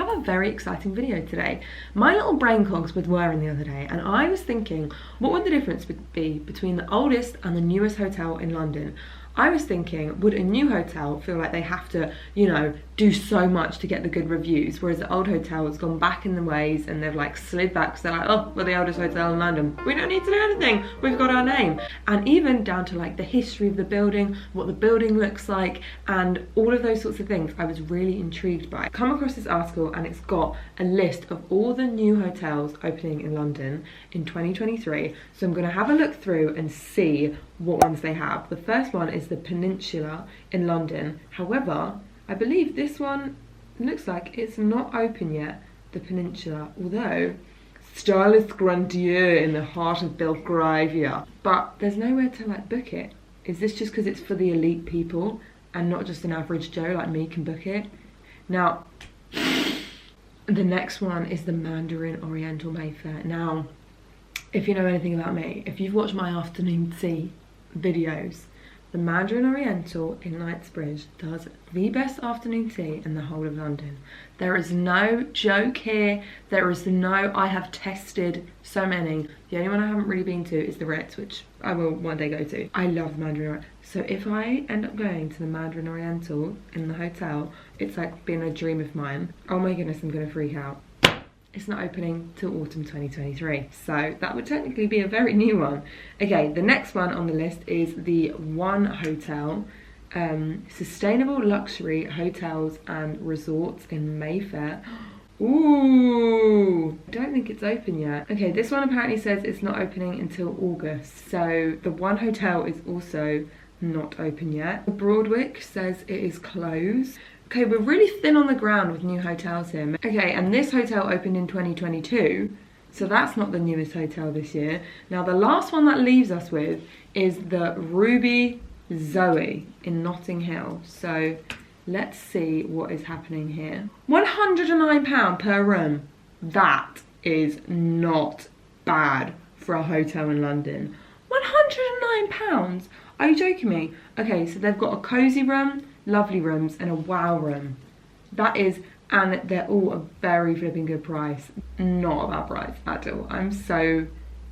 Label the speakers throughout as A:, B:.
A: have a very exciting video today. My little brain cogs were whirring the other day, and I was thinking, what would the difference be between the oldest and the newest hotel in London? I was thinking, would a new hotel feel like they have to, you know, do so much to get the good reviews, whereas the old hotel has gone back in the ways and they've like slid back because they're like, oh, we're the oldest hotel in London. We don't need to do anything. We've got our name. And even down to like the history of the building, what the building looks like, and all of those sorts of things I was really intrigued by. I come across this article and it's got a list of all the new hotels opening in London in 2023. So I'm gonna have a look through and see what ones they have. The first one is the Peninsula in London. However, I believe this one looks like it's not open yet, the Peninsula, although stylish grandeur in the heart of Belgravia. But there's nowhere to like book it. Is this just because it's for the elite people and not just an average Joe like me can book it? Now, the next one is the Mandarin Oriental Mayfair. Now, if you know anything about me, if you've watched my afternoon tea videos, the Mandarin Oriental in Knightsbridge does the best afternoon tea in the whole of London. There is no joke here. There is no, I have tested so many. The only one I haven't really been to is the Ritz, which I will one day go to. I love the Mandarin Oriental. So if I end up going to the Mandarin Oriental in the hotel, it's like been a dream of mine. Oh my goodness, I'm gonna freak out. It's not opening till autumn 2023, so that would technically be a very new one. Okay, the next one on the list is the One Hotel, Sustainable Luxury Hotels and Resorts in Mayfair. Ooh, I don't think it's open yet. Okay, this one apparently says it's not opening until August, so the One Hotel is also not open yet. Broadwick says it is closed. Okay, we're really thin on the ground with new hotels here. Okay, and this hotel opened in 2022, so that's not the newest hotel this year. Now, the last one that leaves us with is the Ruby Zoe in Notting Hill. So let's see what is happening here. £109 per room. That is not bad for a hotel in London. £109? Are you joking me? Okay, so they've got a cozy room, lovely rooms, and a wow room. That is, and they're all a very flipping good price. Not a bad price at all. I'm so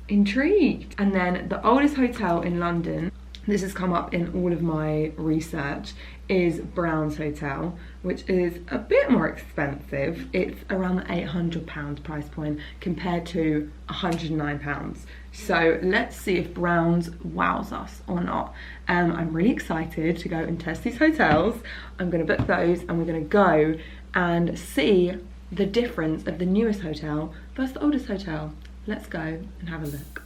A: intrigued. And then the oldest hotel in London, this has come up in all of my research, is Brown's Hotel, which is a bit more expensive. It's around the £800 price point compared to £109. So let's see if Brown's wows us or not. I'm really excited to go and test these hotels. I'm gonna book those and we're gonna go and see the difference of the newest hotel versus the oldest hotel. Let's go and have a look.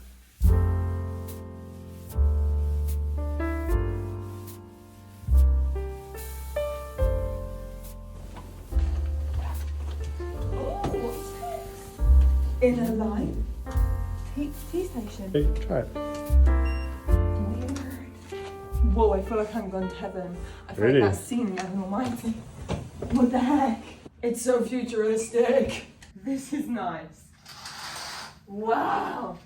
A: In a line tea station.
B: Hey, try it.
A: Weird. Whoa, I feel like I'm going to heaven. I feel
B: Really?
A: like that scene in Heaven Almighty. What the heck? It's so futuristic. This is nice. Wow.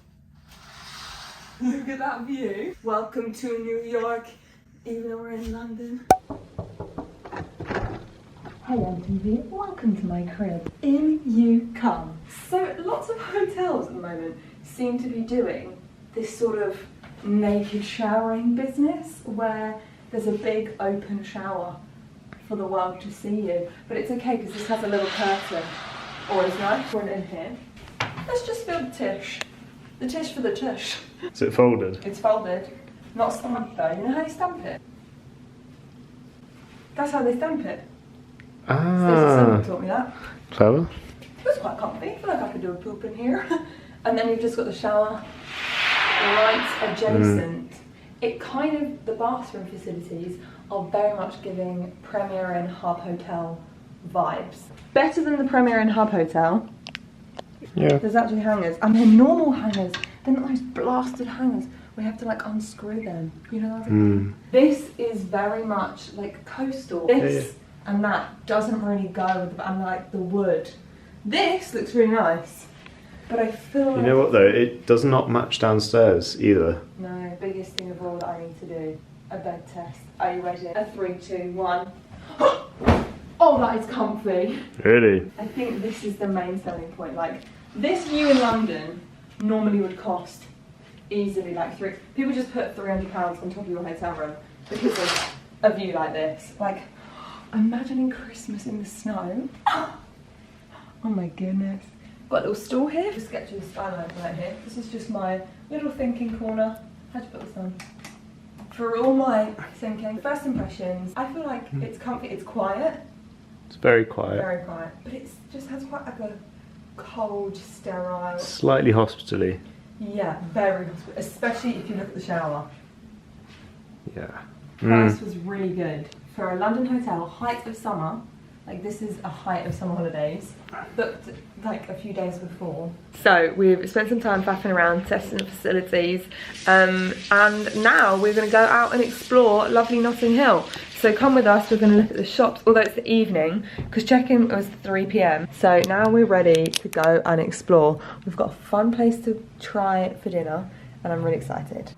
A: Look at that view. Welcome to New York, even though we're in London. Hello TV, welcome to my crib. In you come. So lots of hotels at the moment seem to be doing this sort of naked showering business where there's a big open shower for the world to see you. But it's okay because this has a little curtain. Always nice. One in here. Let's just build tish. The tish for the tush.
B: Is it folded?
A: It's folded. Not stamped though. You know how you stamp it? That's how they stamp it.
B: Ah,
A: Stacey taught me that.
B: clever.
A: It was quite comfy. I feel like I could do a poop in here. And then you've just got the shower right adjacent. It kind of, the bathroom facilities are very much giving Premier Inn Hub Hotel vibes. Better than the Premier Inn Hub Hotel.
B: Yeah.
A: There's actually hangers. And they're normal hangers. They're not those blasted hangers. We have to like unscrew them. You know what I mean? This is very much like coastal. This and that doesn't really go with the, and like the wood. This looks really nice, but I feel like...
B: You know what though, it does not match downstairs either.
A: No, biggest thing of all that I need to do, a bed test. Are you ready? A 3, 2, 1. Oh, that is comfy.
B: Really?
A: I think this is the main selling point. Like, this view in London normally would cost easily like people just put £300 on top of your hotel room because of a view like this. Like, imagining Christmas in the snow. Oh my goodness. Got a little stool here. Just get you the skyline right here. This is just my little thinking corner. How'd you put this on? For all my thinking, first impressions, I feel like it's comfy, it's quiet.
B: It's very quiet.
A: Very quiet. But it just has quite like a cold, sterile.
B: Slightly hospitally.
A: Yeah, very hospitable, especially if you look at the shower.
B: Yeah.
A: Price was really good. For a London hotel, height of summer, like this is a height of summer holidays, booked like a few days before. So we've spent some time faffing around, testing the facilities, and now we're going to go out and explore lovely Notting Hill. So come with us, we're going to look at the shops, although it's the evening, because check-in was 3 PM. So now we're ready to go and explore. We've got a fun place to try for dinner, and I'm really excited.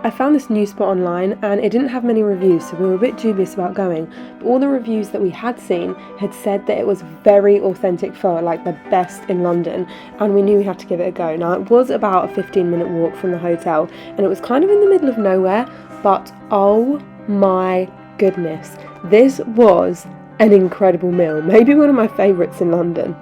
A: I found this new spot online and it didn't have many reviews, so we were a bit dubious about going, but all the reviews that we had seen had said that it was very authentic pho, like the best in London, and we knew we had to give it a go. Now, it was about a 15-minute walk from the hotel and it was kind of in the middle of nowhere, but oh my goodness, this was an incredible meal, maybe one of my favourites in London.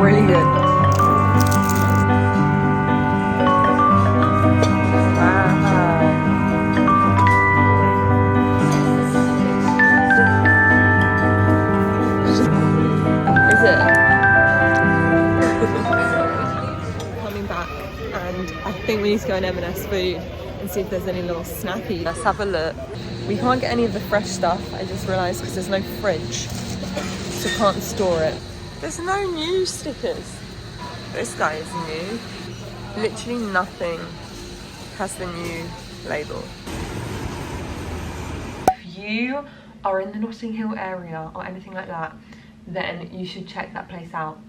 A: Really good. Is it? Coming back, and I think we need to go in M&S food and see if there's any little snacky. Let's have a look. We can't get any of the fresh stuff, I just realised, because there's no fridge, so can't store it. There's no new stickers. This guy is new. Literally nothing has the new label. If you are in the Notting Hill area or anything like that, then you should check that place out.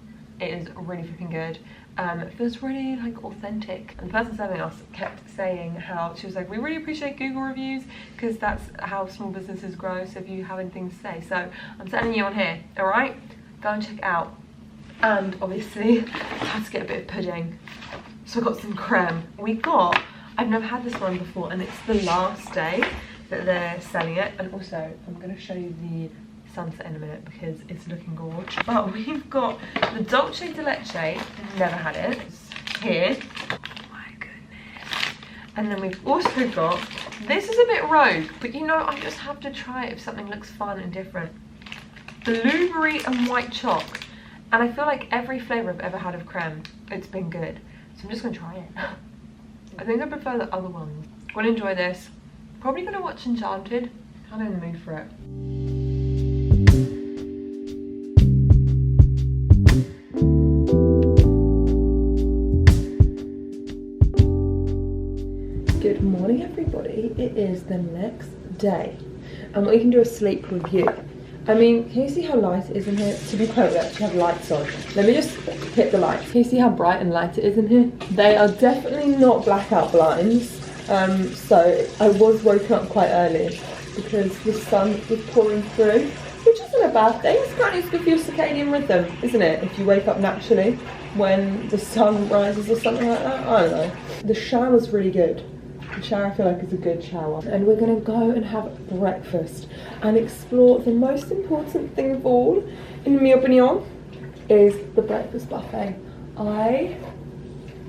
A: It is really freaking good. It feels really like authentic. And the person serving us kept saying how, she was like, we really appreciate Google reviews because that's how small businesses grow, so if you have anything to say. So I'm sending you on here, all right? Go and check it out. And obviously, I had to get a bit of pudding. So I got some creme. I've never had this one before, and it's the last day that they're selling it. And also, I'm gonna show you the sunset in a minute because it's looking gorgeous. But we've got the Dolce de Leche, never had it, it's here. Oh my goodness. And then we've also got, this is a bit rogue, but you know, I just have to try it if something looks fun and different. Blueberry and white choc. And I feel like every flavour I've ever had of creme, it's been good. So I'm just gonna try it. I think I prefer the other ones. Gonna enjoy this. Probably gonna watch Enchanted. Kind of in the mood for it. Good morning, everybody. It is the next day, and we can do a sleep review. I mean, can you see how light it is in here? To be quite, we actually have lights on. Let me just hit the lights. Can you see how bright and light it is in here? They are definitely not blackout blinds. So I was woken up quite early because the sun was pouring through, which isn't a bad thing. It's good for your circadian rhythm, isn't it? If you wake up naturally when the sun rises or something like that. I don't know. The shower's really good. The shower I feel like is a good shower. And we're going to go and have breakfast and explore the most important thing of all, in my opinion, is the breakfast buffet.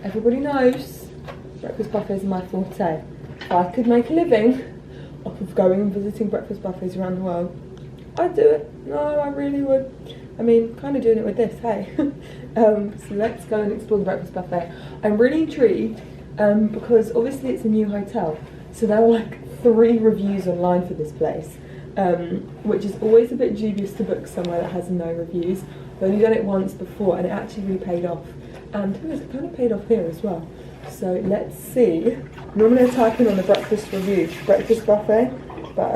A: Everybody knows, breakfast buffets are my forte. If I could make a living off of going and visiting breakfast buffets around the world, I'd do it. No, I really would. I mean, kind of doing it with this, hey. So let's go and explore the breakfast buffet. I'm really intrigued because obviously it's a new hotel. So there were like 3 reviews online for this place, which is always a bit dubious to book somewhere that has no reviews. I've only done it once before and it actually really paid off. And it kind of paid off here as well. So let's see. Normally I type in on the breakfast review, breakfast buffet, but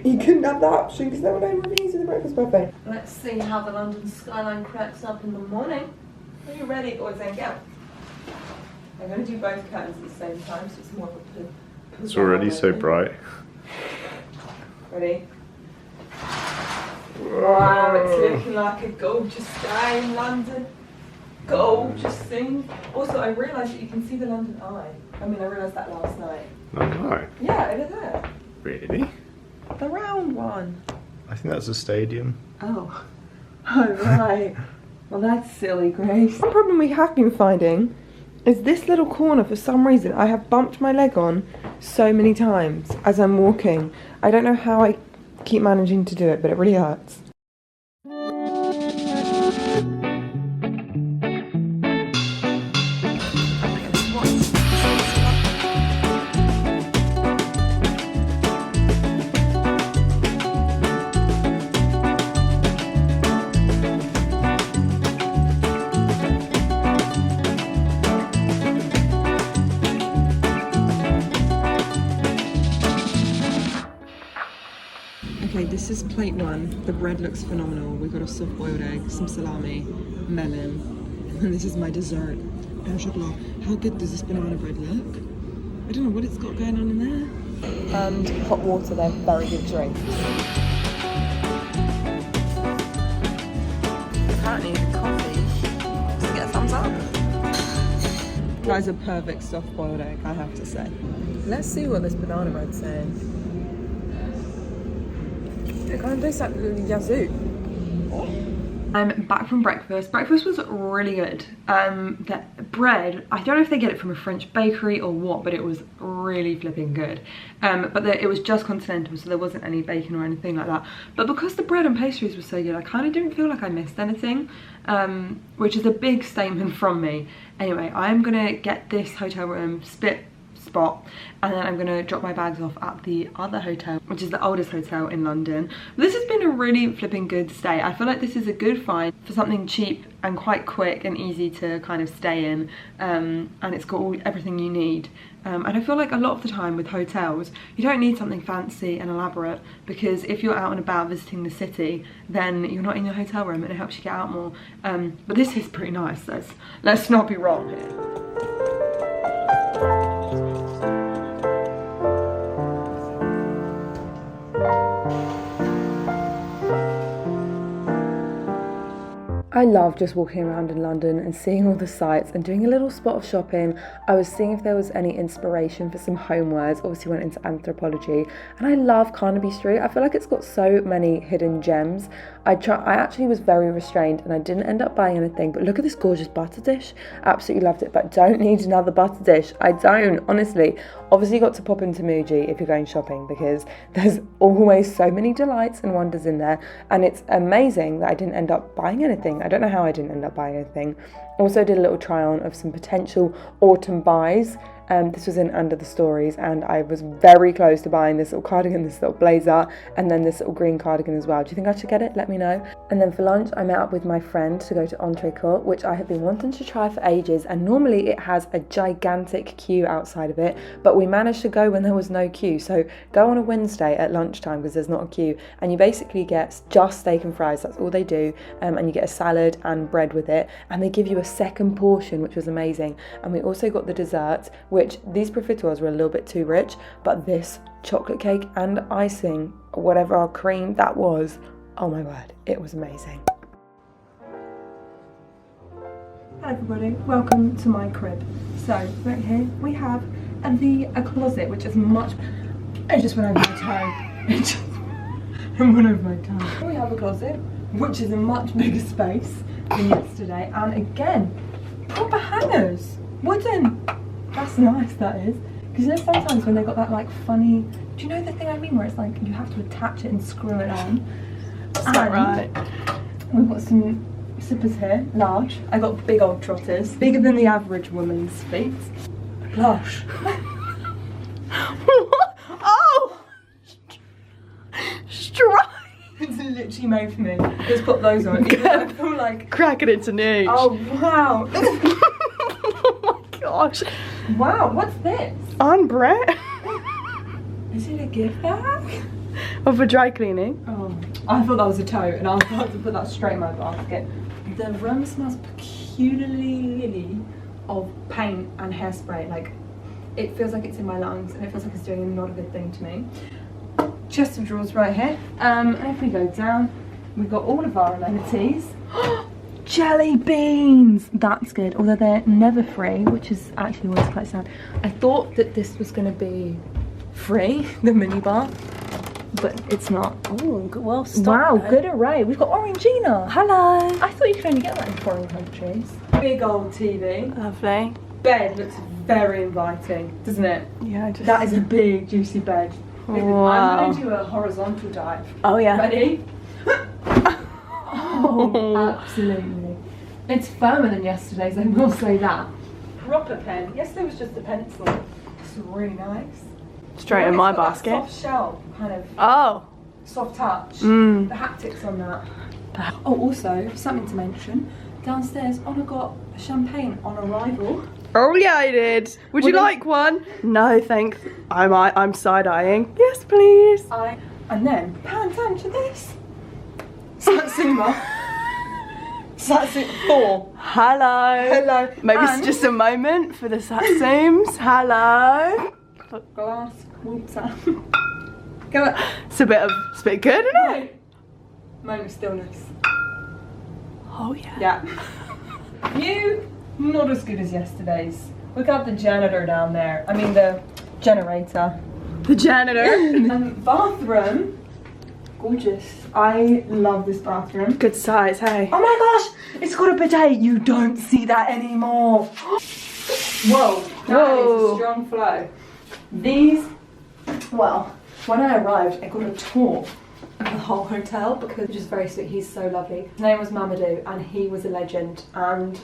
A: you couldn't have that option because there were no reviews of the breakfast buffet. Let's see how the London skyline cracks up in the morning. Are you ready, boys and girls? I'm going to do both curtains at the same time, so it's more of a...
B: It's already so bright.
A: Ready? Wow, it's looking like a gorgeous day in London. Gorgeous thing. Also, I realised that you can see the London Eye. I mean, I realised that last night.
B: No.
A: Yeah, over there.
B: Really?
A: The round one.
B: I think that's a stadium.
A: Oh. Oh, right. Well, that's silly, Grace. One problem we have been finding is this little corner, for some reason, I have bumped my leg on so many times as I'm walking. I don't know how I keep managing to do it, but it really hurts. Okay, this is plate 1. The bread looks phenomenal. We've got a soft boiled egg, some salami, melon, and this is my dessert. Chocolat. How good does this banana bread look? I don't know what it's got going on in there. And hot water, they're very good drinks. Apparently the coffee does it get a thumbs up. That is a perfect soft boiled egg, I have to say. Let's see what this banana bread's saying. It kind of tastes like yazoo. I'm back from breakfast. Breakfast was really good. The bread, I don't know if they get it from a French bakery or what, but it was really flipping good. It was just continental, so there wasn't any bacon or anything like that. But because the bread and pastries were so good, I kind of didn't feel like I missed anything, which is a big statement from me. Anyway, I'm gonna get this hotel room spot, and then I'm gonna drop my bags off at the other hotel, which is the oldest hotel in London. This has been a really flipping good stay. I feel like this is a good find for something cheap and quite quick and easy to kind of stay in, and it's got everything you need. And I feel like a lot of the time with hotels, you don't need something fancy and elaborate, because if you're out and about visiting the city, then you're not in your hotel room and it helps you get out more. But this is pretty nice, let's not be wrong here. I love just walking around in London and seeing all the sights and doing a little spot of shopping. I was seeing if there was any inspiration for some homewares. Obviously went into anthropology, and I love Carnaby Street. I feel like it's got so many hidden gems. I actually was very restrained and I didn't end up buying anything, but look at this gorgeous butter dish. Absolutely loved it, but don't need another butter dish. I don't, honestly. Obviously you got to pop into Muji if you're going shopping, because there's always so many delights and wonders in there, and it's amazing that I didn't end up buying anything. I don't know how I didn't end up buying anything. Also did a little try on of some potential autumn buys. This was in Under the Stories, and I was very close to buying this little cardigan, this little blazer, and then this little green cardigan as well. Do you think I should get it? Let me know. And then for lunch, I met up with my friend to go to entrecote, which I have been wanting to try for ages, and normally it has a gigantic queue outside of it, but we managed to go when there was no queue. So go on a Wednesday at lunchtime because there's not a queue, and you basically get just steak and fries. That's all they do, and you get a salad and bread with it, and they give you a second portion, which was amazing. And we also got the dessert, which these profiteroles were a little bit too rich, but this chocolate cake and icing, whatever our cream that was, Oh my word, it was amazing. Hello everybody, welcome to my crib. So right here we have a closet which is much. It just went over my toe. It just went over my toe. We have a closet which is a much bigger space than yesterday, and again, proper hangers, wooden. That's nice, that is. Because you know sometimes when they've got that like funny, do you know the thing I mean, where it's like you have to attach it and screw it on? That's not right. We've got some slippers here, large. I got big old trotters, bigger than the average woman's feet. Plush. What? Oh! Strike! It's literally made for me. Just put those on. I feel like
C: crack it into niche.
A: Oh wow!
C: Oh my gosh!
A: Wow, what's this?
C: On Brett.
A: Is it a gift bag?
C: Or for dry cleaning?
A: Oh, I thought that was a tote, and I was about to put that straight in my basket. The room smells peculiarly of paint and hairspray. Like, it feels like it's in my lungs, and it feels like it's doing not a good thing to me. Chest of drawers right here. And if we go down, we've got all of our amenities. Jelly beans! That's good, although they're never free, which is actually always quite sad. I thought that this was going to be free, the minibar, but it's not.
C: Oh, well stocked.
A: Wow, good array. We've got Orangina.
C: Hello.
A: I thought you could only get that in foreign countries. Big old TV.
C: Lovely.
A: Bed looks very inviting, doesn't it?
C: Yeah,
A: That is a big, juicy bed.
C: Wow.
A: I'm going to do a horizontal dive.
C: Oh yeah.
A: Ready? Oh, absolutely. It's firmer than yesterday's, I will say that. Proper pen. Yesterday was just a pencil. It's really nice.
C: Straight in my
A: It's got that
C: basket.
A: soft shell, kind of
C: Oh.
A: soft touch.
C: Mm.
A: The haptics on that. Oh, also, something to mention. Downstairs, Honor got champagne on arrival.
C: Oh yeah, I did. Would you like one? No, thanks. I'm side-eyeing. Yes, please.
A: And then, pan down to this. Satsuma. Satsuma 4.
C: Hello.
A: Hello.
C: Maybe it's just a moment for the Satsumes. Hello.
A: Glass water. Go on.
C: It's a bit good, isn't it?
A: Moment of stillness.
C: Oh yeah.
A: Yeah. You, not as good as yesterday's. We got the janitor down there. I mean the generator.
C: The janitor.
A: Bathroom. Gorgeous. I love this bathroom.
C: Good size, hey.
A: Oh my gosh! It's got a bidet. You don't see that anymore. Whoa. That is a strong flow. These, well, when I arrived, I got a tour of the whole hotel because he's just very sweet. He's so lovely. His name was Mamadou, and he was a legend, and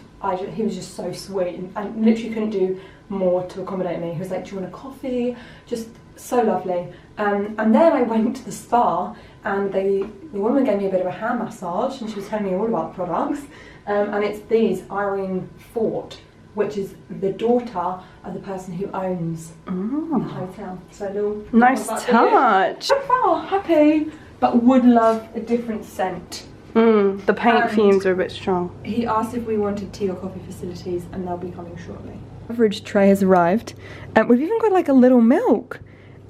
A: he was just so sweet, and literally couldn't do more to accommodate me. He was like, do you want a coffee? Just so lovely. And then I went to the spa, and the woman gave me a bit of a hand massage, and she was telling me all about the products. And it's these, Irene Fort, which is the daughter of the person who owns the hotel. So a little
C: nice touch.
A: So far, happy, but would love a different scent.
C: The paint fumes are a bit strong.
A: He asked if we wanted tea or coffee facilities, and they'll be coming shortly. Beverage tray has arrived, and we've even got like a little milk,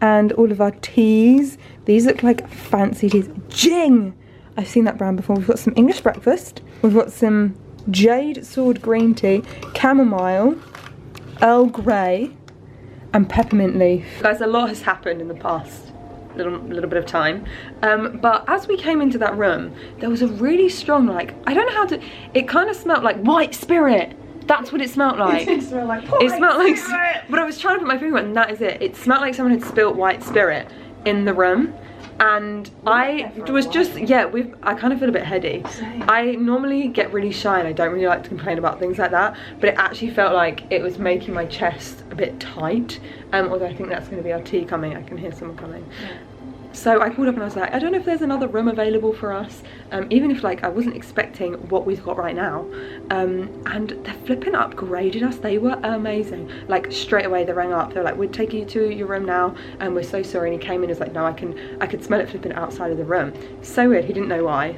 A: and all of our teas. These look like fancy teas. Jing! I've seen that brand before. We've got some English breakfast. We've got some Jade Sword green tea, chamomile, Earl Grey, and peppermint leaf. Guys, a lot has happened in the past little bit of time, but as we came into that room, there was a really strong, like, I don't know how to, it kind of smelled like white spirit. That's what it smelled like. It smelled like but I was trying to put my finger on it, and that is it. It smelled like someone had spilt white spirit in the room. And I was just, yeah, I kind of feel a bit heady. I normally get really shy and I don't really like to complain about things like that, but it actually felt like it was making my chest a bit tight. Although I think that's going to be our tea coming. I can hear someone coming. Yeah. So I called up and I was like, I don't know if there's another room available for us, even if like I wasn't expecting what we've got right now. And they're flipping upgraded us. They were amazing. Like straight away they rang up. They were like, we'd take you to your room now, and we're so sorry. And he came in and was like, no, I could smell it flipping outside of the room. So weird. He didn't know why.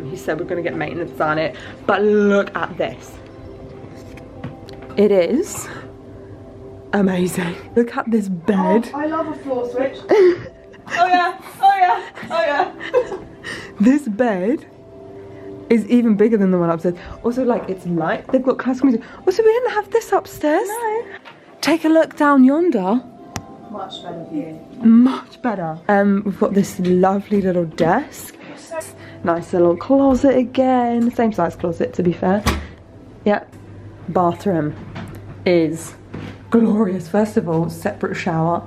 A: He said we're going to get maintenance on it. But look at this. It is amazing. Look at this bed.
C: Oh, I love a floor switch.
A: Oh yeah, oh yeah, oh yeah. This bed is even bigger than the one upstairs. Also, like, it's light. They've got classical music. Also, we didn't have this upstairs.
C: No.
A: Take a look down yonder.
C: Much better view.
A: Much better. We've got this lovely little desk. Nice little closet again. Same size closet, to be fair. Yep. Bathroom is glorious. First of all, separate shower,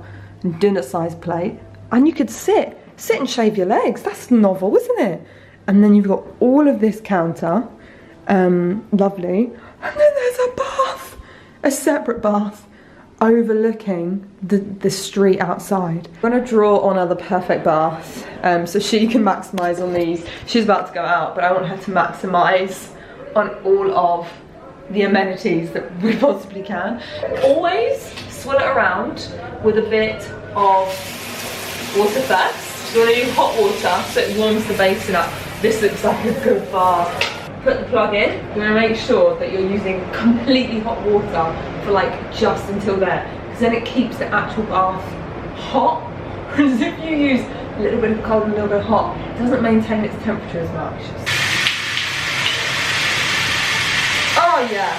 A: dinner size plate, and you could sit and shave your legs. That's novel, isn't it? And then you've got all of this counter, lovely. And then there's a bath, a separate bath overlooking the street outside. I'm gonna draw on her the perfect bath, so she can maximise on these. She's about to go out, but I want her to maximise on all of the amenities that we possibly can. Always swirl it around with a bit of water first. You want to use hot water so it warms the basin up. This looks like a good bath. Put the plug in. You want to make sure that you're using completely hot water for like just until there, because then it keeps the actual bath hot. Whereas if you use a little bit of cold and a little bit of hot, it doesn't maintain its temperature as much. Oh yeah.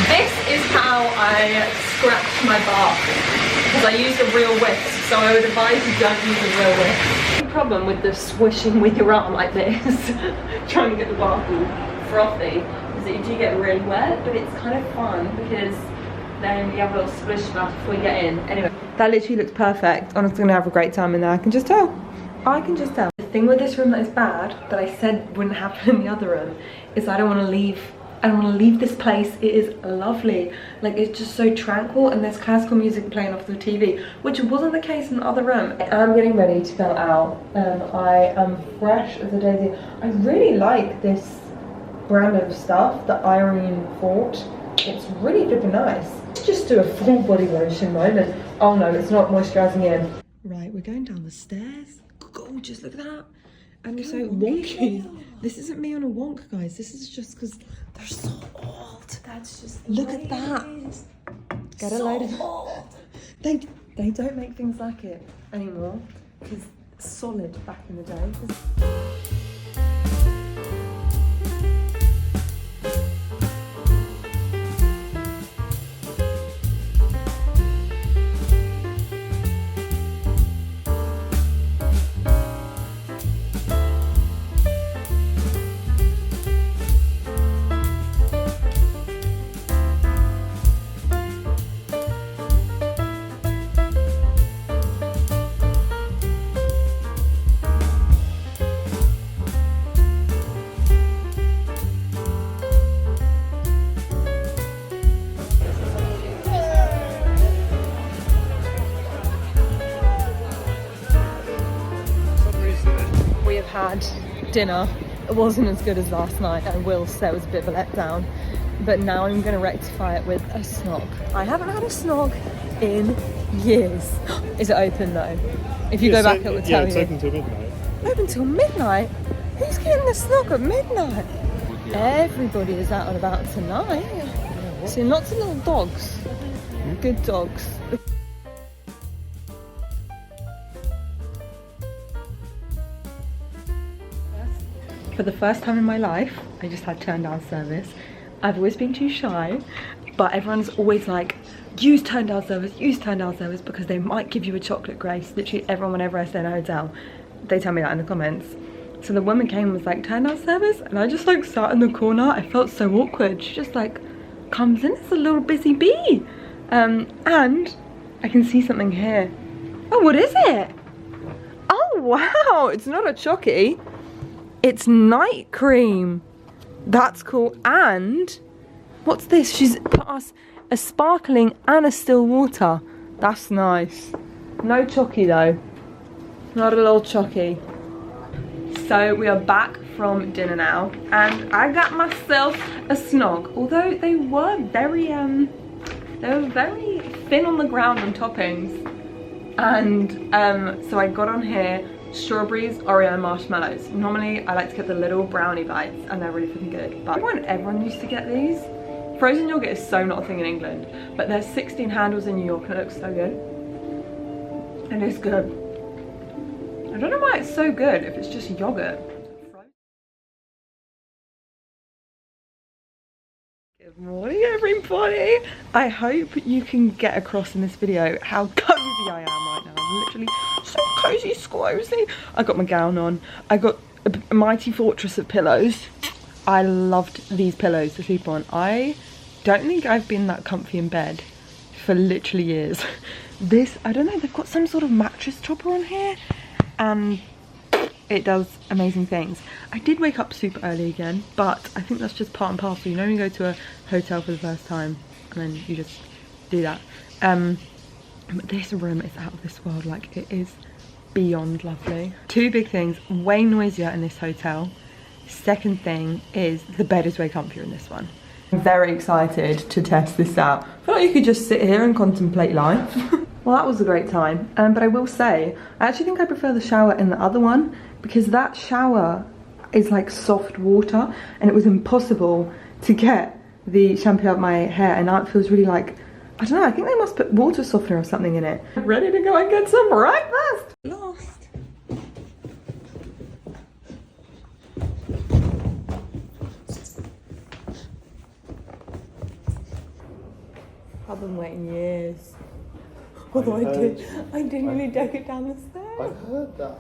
A: This is how I scratch my bath, because I used a real whisk, so I would advise you don't use a real whisk. The problem with the swishing with your arm like this, trying to get the bath all frothy, is that you do get really wet, but it's kind of fun because then you have a little splish bath before you get in. Anyway, that literally looks perfect. I'm gonna have a great time in there, I can just tell. I can just tell. The thing with this room that is bad, that I said wouldn't happen in the other room, is I don't want to leave this place. It is lovely. Like, it's just so tranquil, and there's classical music playing off the TV, which wasn't the case in the other room. I'm getting ready to go out. I am fresh as a daisy. I really like this brand of stuff that Irene bought. It's really flipping nice. Let's just do a full body lotion moment. Oh no, it's not moisturising in. Right, we're going down the stairs. Gorgeous, look at that. And you're so wonky. This isn't me on a wonk, guys. This is just because they're so old.
C: That's just
A: look at that. Get a load of old. They don't make things like it anymore, because solid back in the day. Had dinner. It wasn't as good as last night. I will say it was a bit of a letdown, but now I'm going to rectify it with a snog. I haven't had a snog in years. Is it open though? If you go back, it will tell you.
B: It's open till midnight.
A: Open till midnight? Who's getting the snog at midnight? Everybody is out and about tonight. See lots of little dogs. Good dogs. For the first time in my life, I just had turn down service. I've always been too shy, but everyone's always like, use turn down service because they might give you a chocolate grace. Literally everyone, whenever I stay in a hotel, they tell me that in the comments. So the woman came and was like, turn down service? And I just like sat in the corner. I felt so awkward. She just like comes in as a little busy bee. And I can see something here. Oh, what is it? Oh, wow, it's not a chocky. It's night cream. That's cool. And what's this? She's put us a sparkling and a still water. That's nice. No chocky though. Not a little chocky. So we are back from dinner now, and I got myself a snog. Although they were very thin on the ground on toppings. And so I got on here strawberries, Oreo, marshmallows. Normally I like to get the little brownie bites, and they're really fucking good. But everyone used to get these. Frozen yogurt is so not a thing in England, but there's 16 handles in New York and it looks so good. And it's good. I don't know why it's so good if it's just yogurt. Good morning everybody. I hope you can get across in this video how cozy I am right now. I'm literally so cozy, squozy. I got my gown on. I got a mighty fortress of pillows. I loved these pillows to sleep on. I don't think I've been that comfy in bed for literally years. This, I don't know, they've got some sort of mattress topper on here and it does amazing things. I did wake up super early again, but I think that's just part and parcel. You know when you go to a hotel for the first time and then you just do that. But this room is out of this world, like it is beyond lovely. Two big things, way noisier in this hotel. Second thing is the bed is way comfier in this one. I'm very excited to test this out. I feel like you could just sit here and contemplate life. Well, that was a great time, but I will say, I actually think I prefer the shower in the other one because that shower is like soft water and it was impossible to get the shampoo out of my hair, and now it feels really like, I don't know, I think they must put water softener or something in it. Ready to go and get some breakfast! Lost. I've been waiting years. Although I didn't really take it down the stairs.
B: I heard that.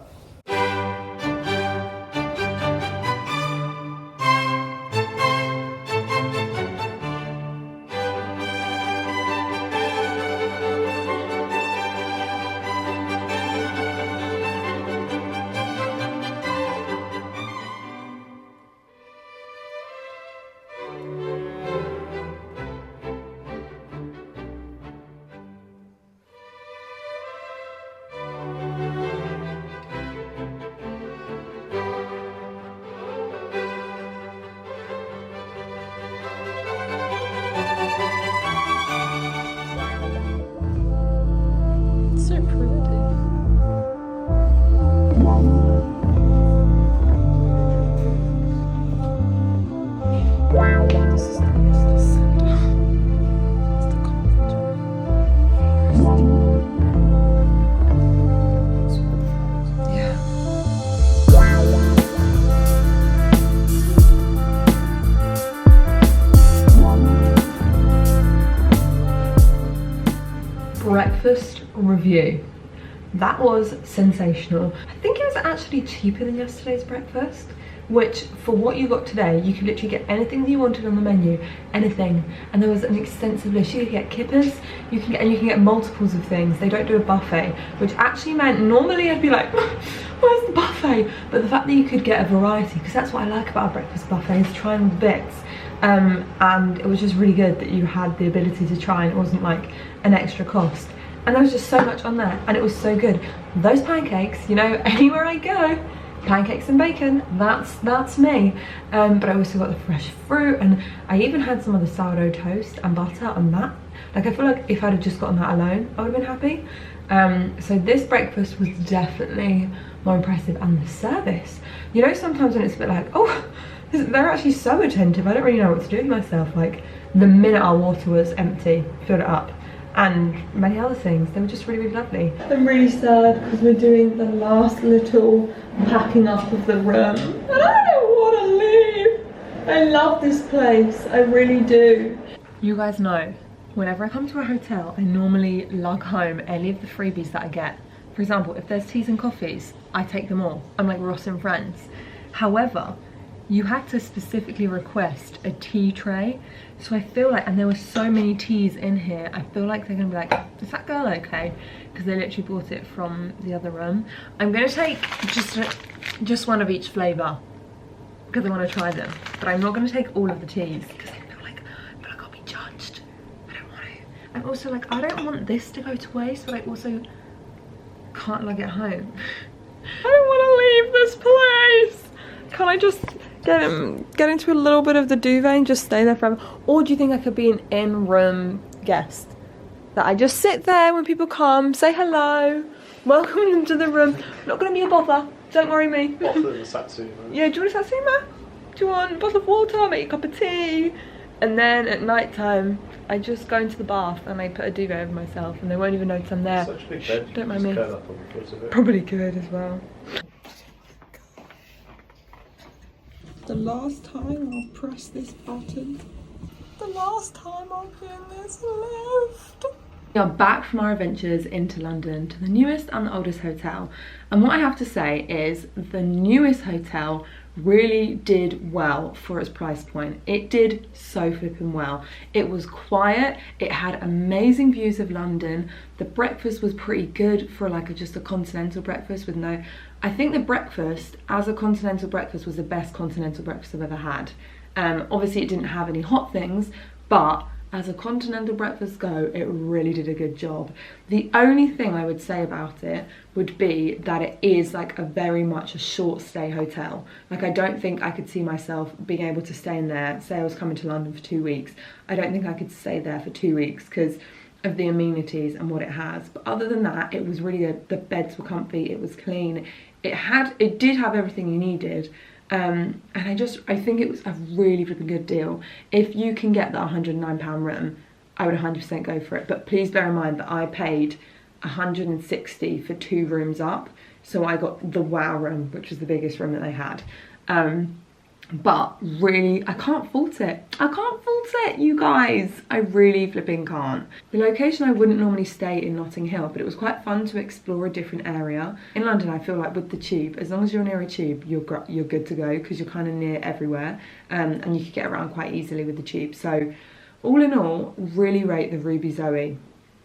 A: Breakfast review. That was sensational. I think it was actually cheaper than yesterday's breakfast, which for what you got today, you could literally get anything that you wanted on the menu, anything. And there was an extensive list. You could get kippers, you can get multiples of things. They don't do a buffet, which actually meant normally I'd be like, where's the buffet? But the fact that you could get a variety, because that's what I like about a breakfast buffet, is trying the bits. And it was just really good that you had the ability to try and it wasn't like an extra cost. And there was just so much on there and it was so good. Those pancakes, you know, anywhere I go, pancakes and bacon, that's me. But I also got the fresh fruit and I even had some of the sourdough toast and butter on that. Like I feel like if I'd have just gotten that alone, I would have been happy. So this breakfast was definitely more impressive, and the service. You know, sometimes when it's a bit like, oh, they're actually so attentive, I don't really know what to do with myself. Like the minute our water was empty, filled it up, and many other things. They were just really, really lovely. I'm really sad because we're doing the last little packing up of the room. And I don't want to leave. I love this place, I really do. You guys know, whenever I come to a hotel, I normally lug home any of the freebies that I get. For example, if there's teas and coffees, I take them all. I'm like Ross and Friends. However, you had to specifically request a tea tray, so I feel like, and there were so many teas in here, I feel like they're gonna be like, is that girl okay? Because they literally bought it from the other room. I'm gonna take just one of each flavour because I want to try them, but I'm not gonna take all of the teas because I feel like I'll be judged. I don't want to. I'm also like, I don't want this to go to waste, but I also can't lug it home. I don't want to leave this place. Can I just get into a little bit of the duvet and just stay there forever? Or do you think I could be an in-room guest? That I just sit there when people come, say hello, welcome them to the room. Not going to be a bother, don't worry me.
B: Offer them a satsuma.
A: Yeah, do you want a satsuma? Do you want a bottle of water, make a cup of tea? And then at night time, I just go into the bath and I put a duvet over myself and they won't even notice I'm there.
B: Such a big bed.
A: Don't mind me.
B: Curl up on the foot of it.
A: Probably could as well. The last time I'll press this button. The last time I'll be in this lift. We are back from our adventures into London to the newest and the oldest hotel. And what I have to say is the newest hotel really did well for its price point. It did so flipping well. It was quiet, it had amazing views of London, the breakfast was pretty good for like just a continental breakfast with no... I think the breakfast as a continental breakfast was the best continental breakfast I've ever had. Obviously it didn't have any hot things, but as a continental breakfast go, it really did a good job. The only thing I would say about it would be that it is like a very much a short stay hotel. Like I don't think I could see myself being able to stay in there. Say I was coming to London for 2 weeks. I don't think I could stay there for 2 weeks because of the amenities and what it has. But other than that, it was really good. The beds were comfy, it was clean. It did have everything you needed. And I think it was a really good deal. If you can get that £109 room, I would 100% go for it. But please bear in mind that I paid 160 for 2 rooms up. So I got the wow room, which was the biggest room that they had. But really, I can't fault it. I can't fault it, you guys. I really flipping can't. The location, I wouldn't normally stay in Notting Hill, but it was quite fun to explore a different area. In London, I feel like with the tube, as long as you're near a tube, you're good to go because you're kind of near everywhere, and you could get around quite easily with the tube. So all in all, really rate the Ruby Zoe.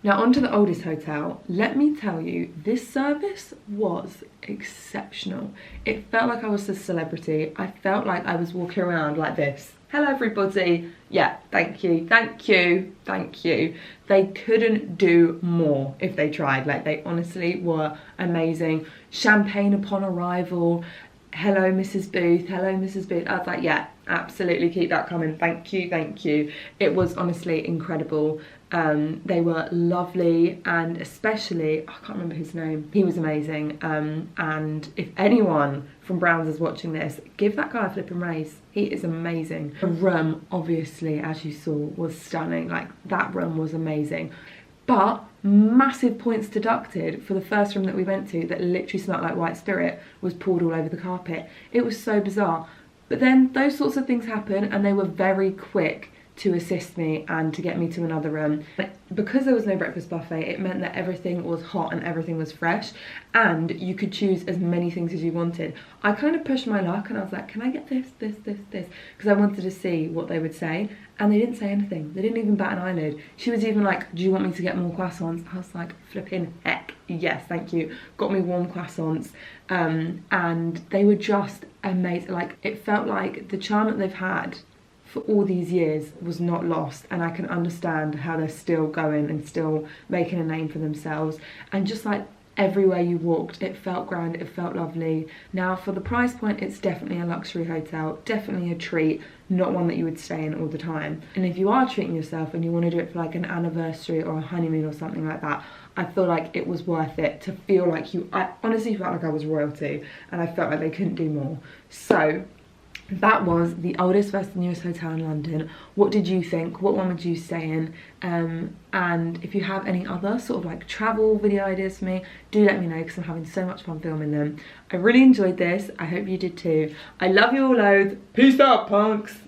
A: Now on to the oldest hotel. Let me tell you, this service was exceptional. It felt like I was a celebrity. I felt like I was walking around like this. Hello everybody. Yeah, thank you, thank you, thank you. They couldn't do more if they tried. Like they honestly were amazing. Champagne upon arrival. Hello Mrs. Booth, hello Mrs. Booth. I was like, yeah, absolutely keep that coming. Thank you, thank you. It was honestly incredible. They were lovely, and especially, I can't remember his name, he was amazing. And if anyone from Browns is watching this, give that guy a flipping raise. He is amazing. The room, obviously, as you saw, was stunning. Like that room was amazing. But massive points deducted for the first room that we went to that literally smelled like white spirit was poured all over the carpet. It was so bizarre. But then those sorts of things happen and they were very quick to assist me and to get me to another room. Because there was no breakfast buffet, it meant that everything was hot and everything was fresh and you could choose as many things as you wanted. I kind of pushed my luck and I was like, can I get this? Because I wanted to see what they would say, and they didn't say anything. They didn't even bat an eyelid. She was even like, do you want me to get more croissants? I was like, flipping heck, yes, thank you. Got me warm croissants, and they were just amazing. Like it felt like the charm that they've had for all these years was not lost, and I can understand how they're still going and still making a name for themselves. And just like everywhere you walked, it felt grand, it felt lovely. Now for the price point, it's definitely a luxury hotel, definitely a treat, not one that you would stay in all the time. And if you are treating yourself and you want to do it for like an anniversary or a honeymoon or something like that, I feel like it was worth it to feel like I honestly felt like I was royalty, and I felt like they couldn't do more. So that was the oldest versus newest hotel in London. What did you think? What one would you stay in? And if you have any other sort of like travel video ideas for me, do let me know because I'm having so much fun filming them. I really enjoyed this. I hope you did too. I love you all loads. Peace out, punks.